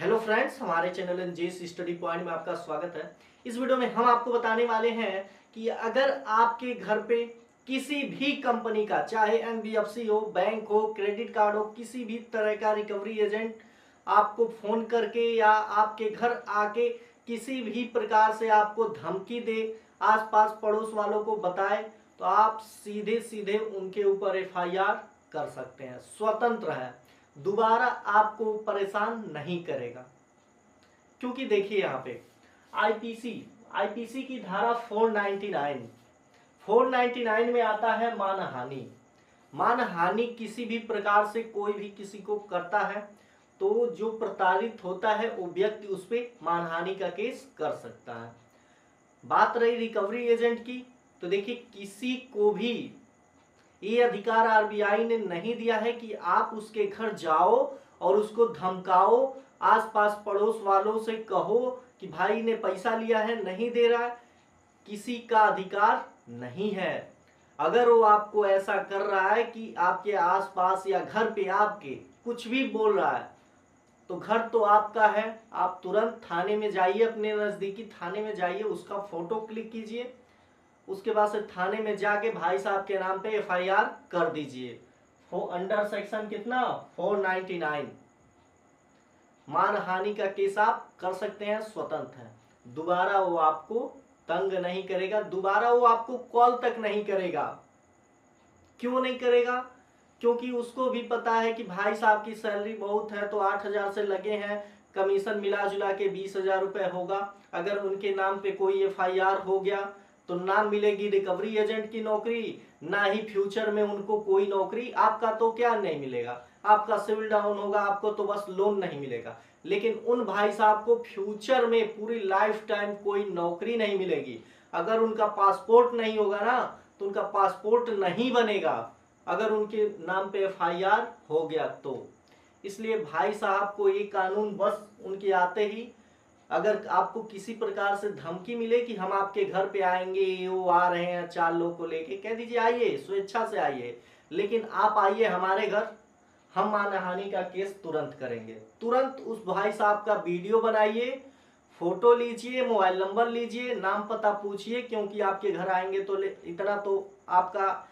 Hello friends, हमारे channel एनजेस study point में आपका स्वागत है। इस वीडियो में हम आपको बताने वाले हैं कि अगर आपके घर पे किसी भी कंपनी का, चाहे एनबीएफसी हो, बैंक हो, क्रेडिट कार्ड हो, किसी भी तरह का रिकवरी एजेंट आपको फोन करके या आपके घर आके किसी भी प्रकार से आपको धमकी दे, आसपास पड़ोस वालों को बताए, तो आप सीधे सीधे उनके ऊपर एफआईआर कर सकते हैं। स्वतंत्र है, दोबारा आपको परेशान नहीं करेगा। क्योंकि देखिए यहाँ पे आईपीसी की धारा 499 में आता है मानहानि। मानहानि किसी भी प्रकार से कोई भी किसी को करता है तो जो प्रताड़ित होता है वो व्यक्ति उस पर मानहानि का केस कर सकता है। बात रही रिकवरी एजेंट की, तो देखिए किसी को भी ये अधिकार आरबीआई ने नहीं दिया है कि आप उसके घर जाओ और उसको धमकाओ, आसपास पड़ोस वालों से कहो कि भाई ने पैसा लिया है, नहीं दे रहा है। किसी का अधिकार नहीं है। अगर वो आपको ऐसा कर रहा है कि आपके आसपास या घर पे आपके कुछ भी बोल रहा है, तो घर तो आपका है। आप तुरंत थाने में जाइए, अपने नजदीकी थाने में जाइए, उसका फोटो क्लिक कीजिए, उसके बाद से थाने में जाके भाई साहब के नाम पे एफआईआर कर दीजिए। अंडर सेक्शन कितना 499 मानहानि का केस आप कर सकते हैं, स्वतंत्र है। दोबारा वो आपको तंग नहीं करेगा, दोबारा वो आपको कॉल तक नहीं करेगा। क्यों नहीं करेगा? क्योंकि उसको भी पता है कि भाई साहब की सैलरी बहुत है, तो 8,000 से लगे हैं, कमीशन मिला जुला के 20,000 रुपए होगा। अगर उनके नाम पे कोई एफआईआर हो गया तो ना मिलेगी रिकवरी एजेंट की नौकरी, ना ही फ्यूचर में उनको कोई नौकरी। आपका तो क्या नहीं मिलेगा, आपका सिविल डाउन होगा, आपको तो बस लोन नहीं मिलेगा, लेकिन उन भाई साहब को फ्यूचर में पूरी लाइफ टाइम कोई नौकरी नहीं मिलेगी। अगर उनका पासपोर्ट नहीं होगा ना, तो उनका पासपोर्ट नहीं बनेगा अगर उनके नाम पे एफआईआर हो गया तो। इसलिए भाई साहब को ये कानून बस उनके आते ही, अगर आपको किसी प्रकार से धमकी मिले कि हम आपके घर पे आएंगे, वो आ रहे हैं 4 लोग को लेके, कह दीजिए आइए, स्वेच्छा से आइए, लेकिन आप आइए हमारे घर, हम मानहानि का केस तुरंत करेंगे। तुरंत उस भाई साहब का वीडियो बनाइए, फोटो लीजिए, मोबाइल नंबर लीजिए, नाम पता पूछिए, क्योंकि आपके घर आएंगे तो इतना तो आपका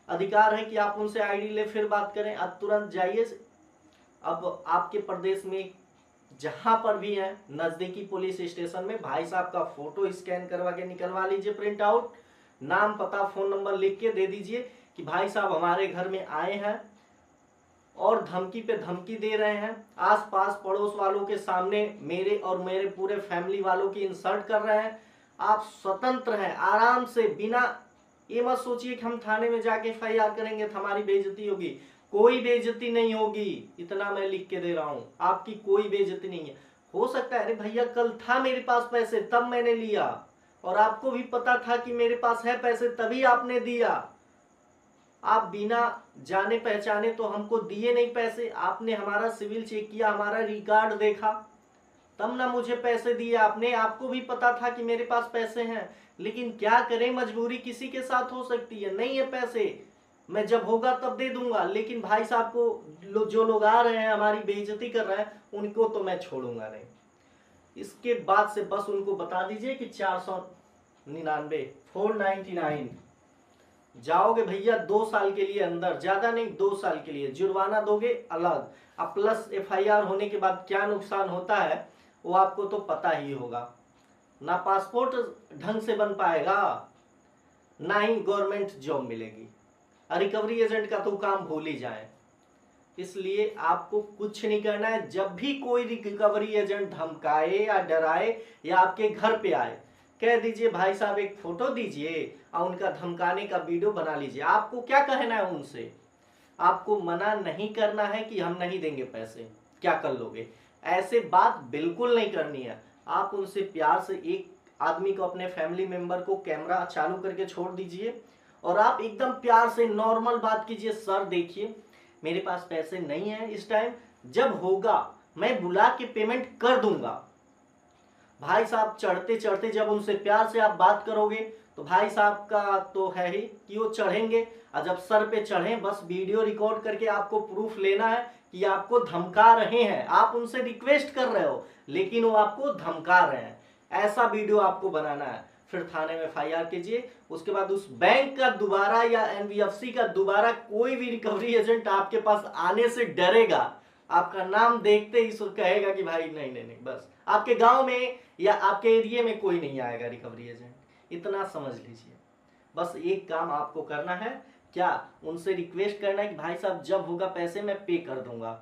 अधिकार है कि आप उनसे आईडी ले फिर बात करें। अब तुरंत जाइए। अब आपके प्रदेश में जहां पर भी है, नजदीकी पुलिस स्टेशन में भाई साहब का फोटो स्कैन करवा के निकलवा लीजिए, प्रिंट आउट, नाम पता फोन नंबर लिख के दे दीजिए कि भाई साहब हमारे घर में आए हैं और धमकी पे धमकी दे रहे हैं, आसपास पड़ोस वालों के सामने मेरे और मेरे पूरे फैमिली वालों की इंसल्ट कर रहे हैं। आप स्वतंत्र हैं, आराम से, बिना ये मत सोचिए कि हम थाने में जाके एफआईआर करेंगे तो हमारी बेइज्जती होगी। कोई बेइज्जती नहीं होगी, इतना मैं लिख के दे रहा हूं, आपकी कोई बेइज्जती नहीं है। हो सकता है अरे भैया कल था मेरे पास पैसे तब मैंने लिया, और आपको भी पता था कि मेरे पास है पैसे तभी आपने दिया। आप बिना जाने पहचाने तो हमको दिए नहीं पैसे, आपने हमारा सिविल चेक किया, हमारा रिकॉर्ड देखा, तब ना मुझे पैसे दिए आपने। आपको भी पता था कि मेरे पास पैसे हैं, लेकिन क्या करें, मजबूरी किसी के साथ हो सकती है। नहीं है पैसे, मैं जब होगा तब दे दूंगा, लेकिन भाई साहब को जो लोग आ रहे हैं हमारी बेइज्जती कर रहे हैं, उनको तो मैं छोड़ूंगा नहीं। इसके बाद से बस उनको बता दीजिए कि 499 499 जाओगे भैया 2 साल के लिए अंदर, ज्यादा नहीं 2 साल के लिए जुर्माना दोगे अलग। अब प्लस एफआईआर होने के बाद क्या नुकसान होता है वो आपको तो पता ही होगा। ना पासपोर्ट ढंग से बन पाएगा, ना ही गवर्नमेंट जॉब मिलेगी। रिकवरी एजेंट का तो काम भूल ही जाए। इसलिए आपको कुछ नहीं करना है। जब भी कोई रिकवरी एजेंट धमकाए या डराए या आपके घर पे आए, कह दीजिए भाई साहब एक फोटो दीजिए और उनका धमकाने का वीडियो बना लीजिए। आपको क्या कहना है उनसे? आपको मना नहीं करना है कि हम नहीं देंगे पैसे, क्या कर लोगे, ऐसे बात बिल्कुल नहीं करनी है। आप उनसे प्यार से, एक आदमी को, अपने फैमिली मेंबर को कैमरा चालू करके छोड़ दीजिए और आप एकदम प्यार से नॉर्मल बात कीजिए। सर देखिए मेरे पास पैसे नहीं है इस टाइम, जब होगा मैं बुला के पेमेंट कर दूंगा। भाई साहब चढ़ते चढ़ते जब उनसे प्यार से आप बात करोगे तो भाई साहब का तो है ही कि वो चढ़ेंगे, और जब सर पे चढ़े बस वीडियो रिकॉर्ड करके आपको प्रूफ लेना है कि आपको धमका रहे हैं, आप उनसे रिक्वेस्ट कर रहे हो लेकिन वो आपको धमका रहे हैं, ऐसा वीडियो आपको बनाना है। फिर थाने में FIR कीजिए। उसके बाद उस बैंक का दोबारा या NBFC का दोबारा कोई भी रिकवरी एजेंट आपके पास आने से डरेगा, आपका नाम देखते ही कहेगा कि भाई नहीं नहीं नहीं, बस आपके गांव में या आपके एरिया में कोई नहीं आएगा रिकवरी एजेंट, इतना समझ लीजिए। बस एक काम आपको करना है, क्या उनसे रिक्वेस्ट करना है कि भाई साहब जब होगा पैसे मैं पे कर दूंगा,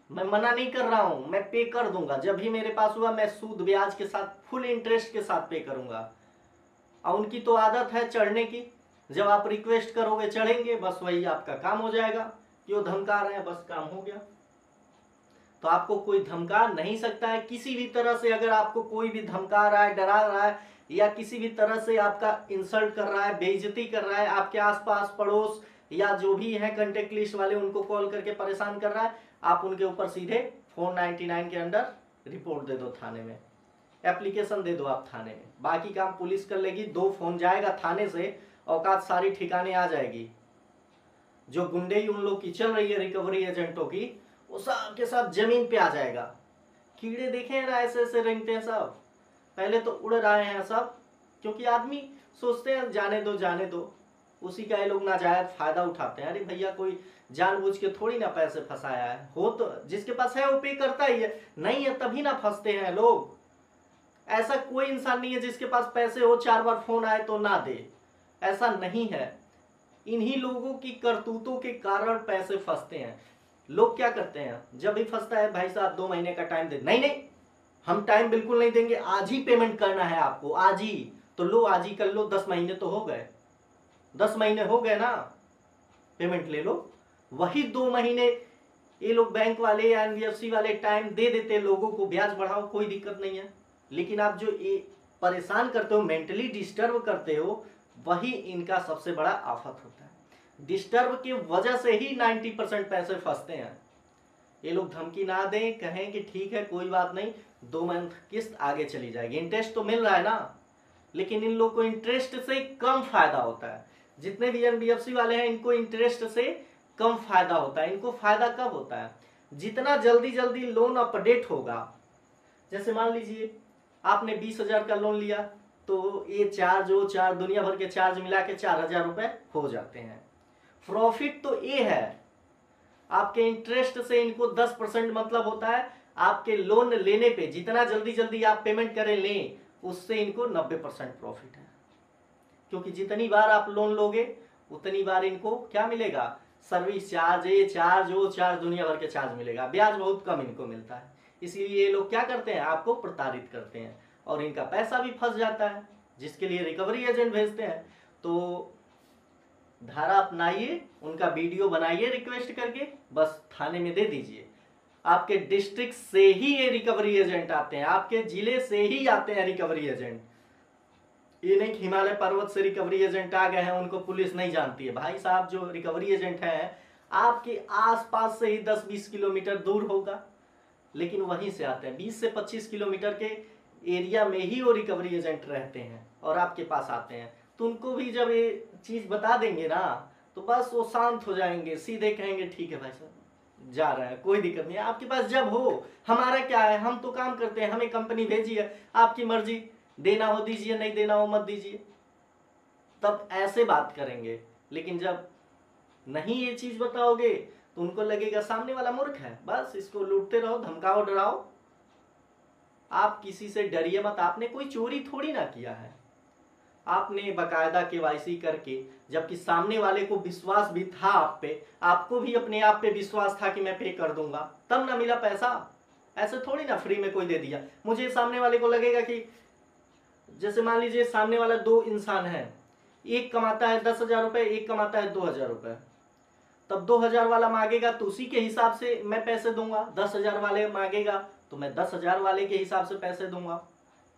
मैं मना नहीं कर रहा हूं, मैं पे कर दूंगा, जब भी मेरे पास हुआ मैं सूद ब्याज के साथ फुल इंटरेस्ट के साथ पे करूंगा। और उनकी तो आदत है चढ़ने की, जब आप रिक्वेस्ट करोगे चढ़ेंगे, बस वही आपका काम हो जाएगा कि वो धमका रहे हैं, बस काम हो गया। तो आपको कोई धमका नहीं सकता है किसी भी तरह से। अगर आपको कोई भी धमका रहा है, डरा रहा है या किसी भी तरह से आपका इंसल्ट कर रहा है, बेइज्जती कर रहा है, आपके आसपास पड़ोस या जो भी है कांटेक्ट लिस्ट वाले उनको कॉल करके परेशान कर रहा है, आप उनके ऊपर सीधे 499 के अंडर रिपोर्ट दे दो थाने में, एप्लीकेशन दे दो आप थाने में। बाकी काम पुलिस कर लेगी, 2 फोन जाएगा थाने से, औकात सारी ठिकाने आ जाएगी। जो गुंडे उन लोग की चल रही है रिकवरी एजेंटों की, वो सब के सब जमीन पे आ जाएगा। कीड़े देखे हैं ना, ऐसे ऐसे रेंगते हैं सब, पहले तो उड़ रहे हैं सब, क्योंकि आदमी सोचते हैं जाने दो जाने दो, उसी का ये लोग नाजायज फायदा उठाते हैं। अरे भैया कोई जानबूझ के थोड़ी ना पैसे फंसाया है, हो तो जिसके पास है वो पे करता ही है, नहीं है तभी ना फंसते हैं लोग। ऐसा कोई इंसान नहीं है जिसके पास पैसे हो 4 बार फोन आए तो ना दे, ऐसा नहीं है। इन्हीं लोगों की करतूतों के कारण पैसे फंसते हैं। लोग क्या करते हैं, जब भी फंसता है भाई साहब 2 महीने का टाइम दे, नहीं नहीं हम टाइम बिल्कुल नहीं देंगे, आज ही पेमेंट करना है आपको, आज ही। तो लो आज ही कर लो, 10 महीने तो हो गए, 10 महीने हो गए ना, पेमेंट ले लो। वही 2 महीने ये लोग बैंक वाले या NBFC वाले टाइम दे देते लोगों को, ब्याज बढ़ाओ कोई दिक्कत नहीं है। लेकिन आप जो ये परेशान करते हो, मेंटली डिस्टर्ब करते हो, वही इनका सबसे बड़ा आफत होता है। डिस्टर्ब की वजह से ही 90% पैसे फंसते हैं। ये लोग धमकी ना दें, कहें कि ठीक है कोई बात नहीं, 2 मंथ किस्त आगे चली जाएगी, इंटरेस्ट तो मिल रहा है ना, लेकिन इन लोग को इंटरेस्ट से कम फायदा होता है। जितने भी NBFC वाले हैं इनको इंटरेस्ट से कम फायदा होता है। इनको फायदा कब होता है, जितना जल्दी जल्दी लोन अपडेट होगा। जैसे मान लीजिए आपने 20,000 का लोन लिया, तो ये चार्ज दुनिया भर के चार्ज मिला के 4,000 रुपए हो जाते हैं। प्रॉफिट तो ये है, आपके इंटरेस्ट से इनको 10% मतलब होता है। आपके लोन लेने पे जितना जल्दी जल्दी आप पेमेंट करें लें, उससे इनको 90% प्रॉफिट है। क्योंकि जितनी बार आप लोन लोगे उतनी बार इनको क्या मिलेगा, सर्विस चार्ज, ये चार्ज वो चार्ज, दुनिया भर के चार्ज मिलेगा, ब्याज बहुत कम इनको मिलता है। इसीलिए ये लोग क्या करते हैं, आपको प्रताड़ित करते हैं और इनका पैसा भी फंस जाता है, जिसके लिए रिकवरी एजेंट भेजते हैं। तो धारा अपनाइए, उनका वीडियो बनाइए रिक्वेस्ट करके, बस थाने में दे दीजिए। आपके डिस्ट्रिक्ट से ही ये रिकवरी एजेंट आते हैं, आपके जिले से ही आते हैं रिकवरी एजेंट। ये नहीं कि हिमालय पर्वत से रिकवरी एजेंट आ गए हैं उनको पुलिस नहीं जानती है। भाई साहब जो रिकवरी एजेंट हैं आपके आसपास से ही 10-20 किलोमीटर दूर होगा, लेकिन वहीं से आते हैं। 20 से 25 किलोमीटर के एरिया में ही वो रिकवरी एजेंट रहते हैं और आपके पास आते हैं। तो उनको भी जब ये चीज बता देंगे ना, तो बस वो शांत हो जाएंगे, सीधे कहेंगे ठीक है भाई साहब जा रहे हैं, कोई दिक्कत नहीं है। आपके पास जब हो, हमारा क्या है, हम तो काम करते हैं, हमें कंपनी भेजी है, आपकी मर्जी, देना हो दीजिए, नहीं देना हो मत दीजिए, तब ऐसे बात करेंगे। लेकिन जब नहीं ये चीज बताओगे तो उनको लगेगा सामने वाला मूर्ख है, बस इसको लूटते रहो, धमकाओ, डराओ। आप किसी से डरिए मत, आपने कोई चोरी थोड़ी ना किया है, आपने बकायदा KYC करके, जबकि सामने वाले को विश्वास भी था आप पे, आपको भी अपने आप पे विश्वास था कि मैं पे कर दूंगा, तब ना मिला पैसा। ऐसे थोड़ी ना फ्री में कोई दे दिया। मुझे सामने वाले को लगेगा कि जैसे मान लीजिए सामने वाला 2 इंसान है, एक कमाता है 10,000 रुपए, एक कमाता है 2,000 रुपए, तब 2,000 वाला मांगेगा तो उसी के हिसाब से मैं पैसे दूंगा, 10,000 वाले मांगेगा तो मैं 10,000 वाले के हिसाब से पैसे दूंगा,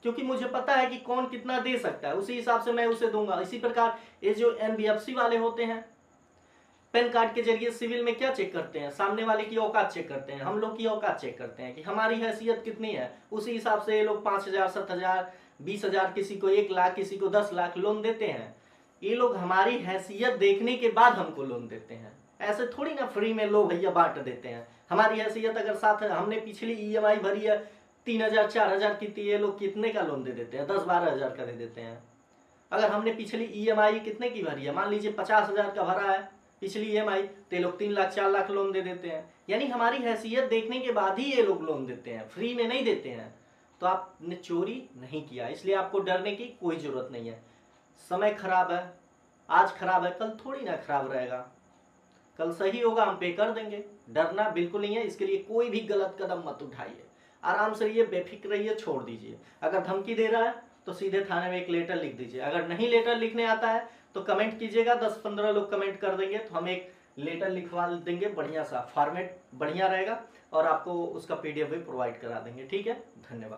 क्योंकि मुझे पता है कि कौन कितना दे सकता है, उसी हिसाब से मैं उसे दूंगा। इसी प्रकार ये जो NBFC वाले होते हैं, पैन कार्ड के जरिए सिविल में क्या चेक करते हैं, सामने वाले की औकात चेक करते हैं, हम लोग की औकात चेक करते हैं कि हमारी हैसियत कितनी है। उसी हिसाब से ये लोग 5,000, 7,000, 20,000, किसी को 1 लाख, किसी को 10 लाख लोन देते हैं। ये लोग हमारी हैसियत देखने के बाद हमको लोन देते हैं, ऐसे थोड़ी ना फ्री में लो भैया बांट देते हैं। हमारी हैसियत अगर साथ है, हमने पिछली ईएमआई भरी है 3,000 4,000 की, ये लोग कितने का लोन दे देते हैं? 10-12 हज़ार का दे देते हैं। अगर हमने पिछली ईएमआई कितने की भरी है, मान लीजिए 50,000 का भरा है पिछली ईएमआई, तो ये लोग 3 लाख 4 लाख लोन दे देते हैं। यानी हमारी हैसियत देखने के बाद ही ये लोग लोन देते हैं, फ्री में नहीं देते हैं। तो आपने चोरी नहीं किया, इसलिए आपको डरने की कोई जरूरत नहीं है। समय खराब है, आज खराब है, कल थोड़ी ना खराब रहेगा, कल सही होगा, हम पे कर देंगे। डरना बिल्कुल नहीं है, इसके लिए कोई भी गलत कदम मत उठाइए, आराम से रहिए, बेफिक्र रहिए, छोड़ दीजिए। अगर धमकी दे रहा है तो सीधे थाने में एक लेटर लिख दीजिए। अगर नहीं लेटर लिखने आता है तो कमेंट कीजिएगा, 10-15 लोग कमेंट कर देंगे तो हम एक लेटर लिखवा देंगे, बढ़िया सा फॉर्मेट बढ़िया रहेगा, और आपको उसका PDF भी प्रोवाइड करा देंगे। ठीक है, धन्यवाद।